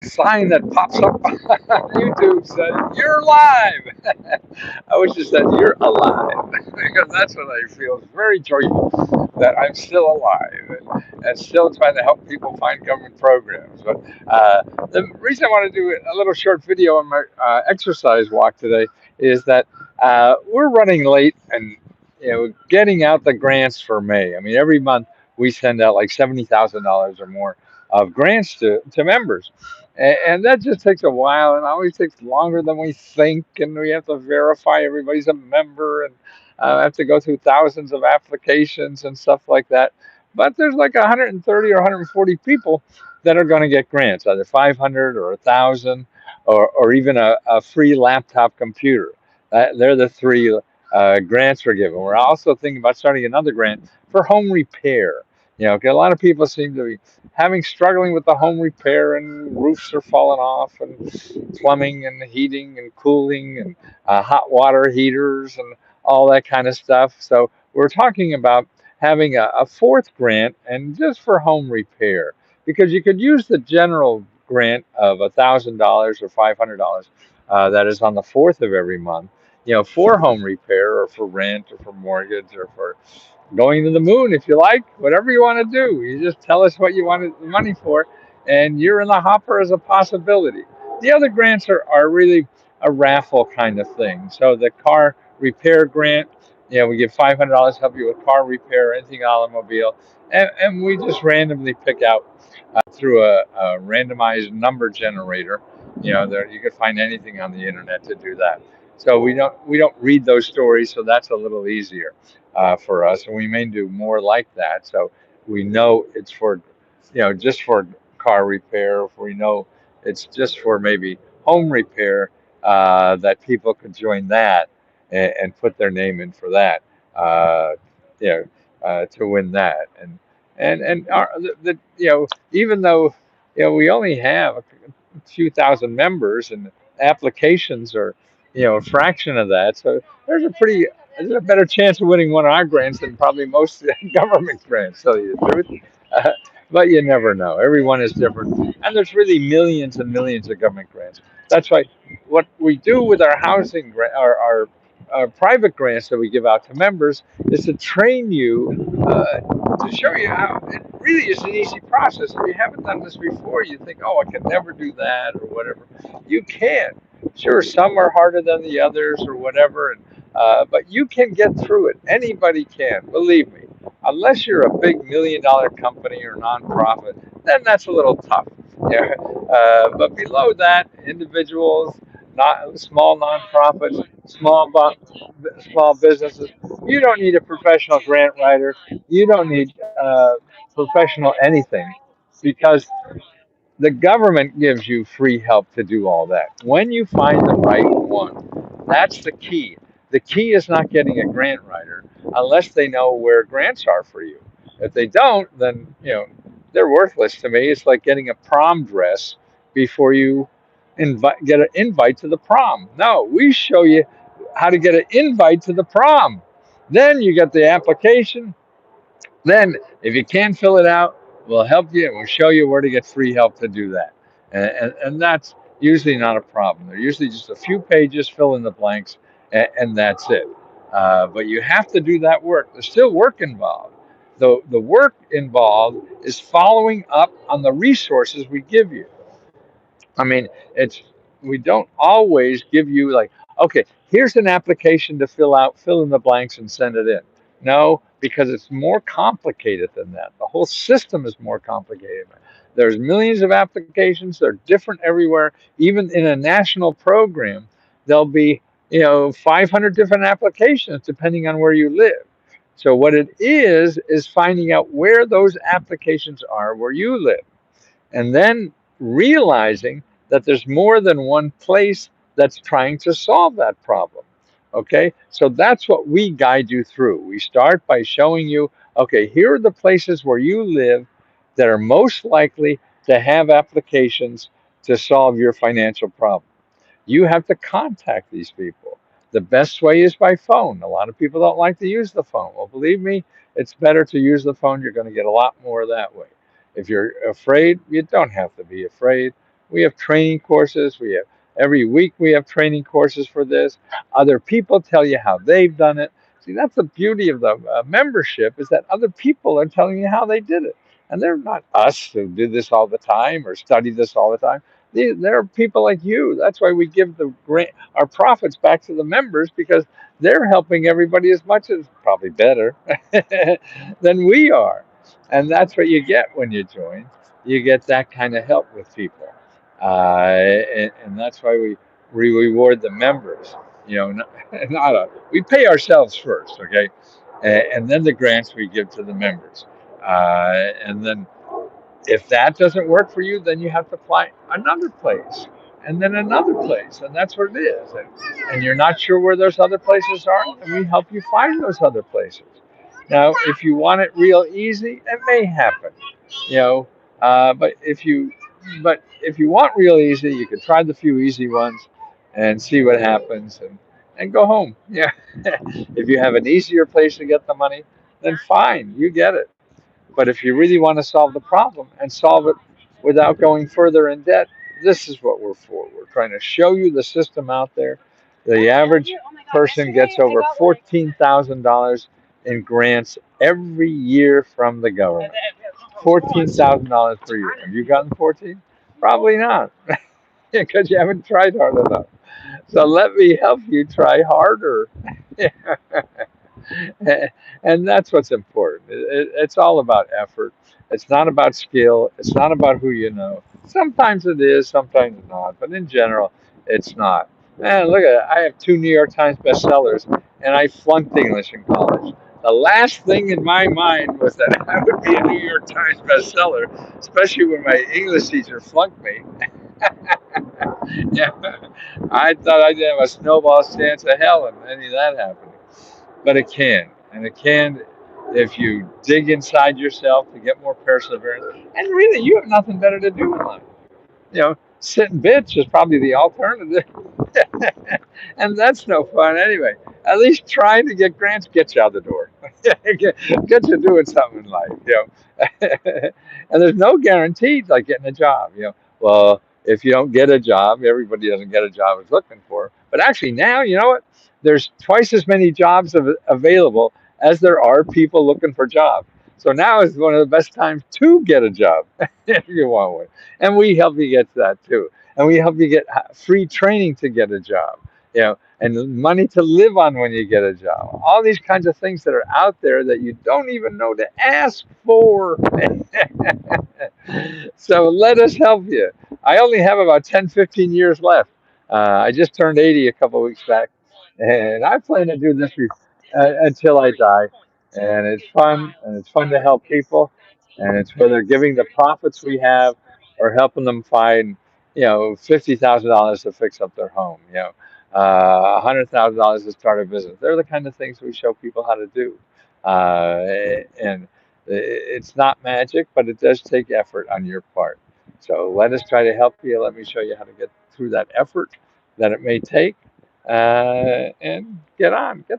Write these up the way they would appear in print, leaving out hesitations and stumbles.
sign that pops up on YouTube says you're live. I wish it said you're alive because that's what I feel is very joyful that I'm still alive and still trying to help people find government programs. But the reason I want to do a little short video on my exercise walk today is that we're running late and getting out the grants for May. I mean, every month we send out like $70,000 or more of grants to members. And that just takes a while and always takes longer than we think. And we have to verify everybody's a member and have to go through thousands of applications and stuff like that. But there's like 130 or 140 people that are going to get grants, either 500 or 1,000 or even a free laptop computer. They're the three grants we're given. We're also thinking about starting another grant for home repair. 'Cause a lot of people seem to be struggling with the home repair, and roofs are falling off, and plumbing and heating and cooling and hot water heaters and all that kind of stuff. So we're talking about having a fourth grant and just for home repair, because you could use the general grant of $1,000 or $500 that is on the fourth of every month, for home repair or for rent or for mortgage or for going to the moon if you like, whatever you want to do. You just tell us what you want the money for, and you're in the hopper as a possibility. The other grants are really a raffle kind of thing. So the car repair grant, we give $500 to help you with car repair, anything automobile, and we just randomly pick out through a randomized number generator. There you could find anything on the internet to do that. So we don't read those stories, so that's a little easier for us, and we may do more like that. So we know it's for, just for car repair. If we know it's just for maybe home repair, that people could join that and put their name in for that, you to win that. And even though we only have a few thousand members and applications are a fraction of that, so there's a better chance of winning one of our grants than probably most government grants, to tell you the truth. Uh, but you never know. Everyone is different. And there's really millions and millions of government grants. That's why what we do with our housing grant, our private grants that we give out to members, is to train you, to show you how it really is an easy process. If you haven't done this before, you think, oh, I can never do that or whatever. You can. Sure, some are harder than the others or whatever, but you can get through it. Anybody can, believe me. Unless you're a big $1 million company or nonprofit, then that's a little tough. Yeah. But below that, individuals, not small nonprofits, small businesses, you don't need a professional grant writer. You don't need professional anything, because the government gives you free help to do all that when you find the right one. That's the key. The key is not getting a grant writer unless they know where grants are for you. If they don't, then they're worthless to me. It's like getting a prom dress before you get an invite to the prom. No, we show you how to get an invite to the prom. Then you get the application. Then, if you can't fill it out, we'll help you and we'll show you where to get free help to do that. And that's usually not a problem. They're usually just a few pages, fill in the blanks, and that's it. But you have to do that work. There's still work involved. The work involved is following up on the resources we give you. I mean, it's we don't always give you like, okay, here's an application to fill out, fill in the blanks and send it in. No, because it's more complicated than that. The whole system is more complicated. There's millions of applications. They're different everywhere. Even in a national program, there'll be 500 different applications depending on where you live. So what it is finding out where those applications are where you live, and then realizing that there's more than one place that's trying to solve that problem. Okay, so that's what we guide you through. We start by showing you, okay, here are the places where you live that are most likely to have applications to solve your financial problem. You have to contact these people. The best way is by phone. A lot of people don't like to use the phone. Well, believe me, it's better to use the phone. You're going to get a lot more that way. If you're afraid, you don't have to be afraid. We have training courses. We have every week we have training courses for this. Other people tell you how they've done it. See, that's the beauty of the membership is that other people are telling you how they did it, and they're not us who do this all the time or study this all the time. There are people like you. That's why we give the grant, our profits back to the members because they're helping everybody as much as probably better than we are. And that's what you get when you join. You get that kind of help with people. And that's why we reward the members. You know, we pay ourselves first, okay? And then the grants we give to the members. And then if that doesn't work for you, then you have to apply another place and then another place. And that's what it is. And you're not sure where those other places are, and we help you find those other places. Now, if you want it real easy, it may happen, you know. But if you want real easy, you can try the few easy ones and see what happens and go home. Yeah. If you have an easier place to get the money, then fine, you get it. But if you really want to solve the problem and solve it without going further in debt, this is what we're for. We're trying to show you the system out there. The average person gets over $14,000 in grants every year from the government. $14,000 per year. Have you gotten 14? Probably not, because you haven't tried hard enough. So let me help you try harder. And that's what's important. It's all about effort. It's not about skill. It's not about who you know. Sometimes it is, sometimes not. But in general, it's not. Man, look at it. I have 2 New York Times bestsellers, and I flunked English in college. The last thing in my mind was that I would be a New York Times bestseller, especially when my English teacher flunked me. Yeah, I thought I didn't have a snowball's chance of hell in any of that happening. But it can. And it can if you dig inside yourself to get more perseverance. And really, you have nothing better to do in life. You know, sit and bitch is probably the alternative. And that's no fun anyway. At least trying to get grants gets you out the door. Get you doing something in life, you know. And there's no guarantees like getting a job, you know. Well, if you don't get a job, everybody doesn't get a job is looking for. But actually now, you know what? There's twice as many jobs available as there are people looking for jobs. So now is one of the best times to get a job if you want one. And we help you get to that too. And we help you get free training to get a job, you know, and money to live on when you get a job. All these kinds of things that are out there that you don't even know to ask for. So let us help you. I only have about 10, 15 years left. I just turned 80 a couple of weeks back, and I plan to do this until I die. And it's fun to help people, and it's whether giving the profits we have or helping them find, you know, $50,000 to fix up their home, you know, $100,000 to start a business. They're the kind of things we show people how to do, and it's not magic, but it does take effort on your part. So let us try to help you. Let me show you how to get through that effort that it may take, and get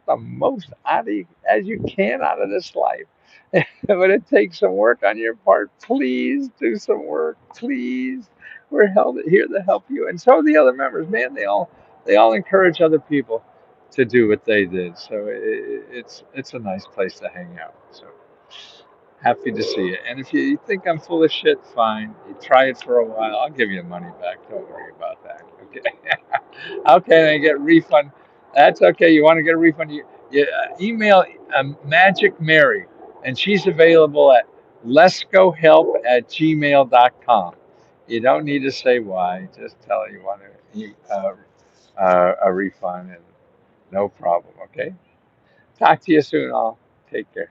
the most out of you, as you can out of this life. But it takes some work on your part. Please do some work, please. We're here to help you, and so are the other members. Man, they all encourage other people to do what they did. So it's a nice place to hang out. So happy to see you. And if you think I'm full of shit, fine. You try it for a while. I'll give you money back. Don't worry about that. Okay. Okay, and get refund. That's okay. You want to get a refund? You email Magic Mary, and she's available at lescohelp@gmail.com. You don't need to say why. Just tell her you want a refund, and no problem. Okay. Talk to you soon. All. Take care.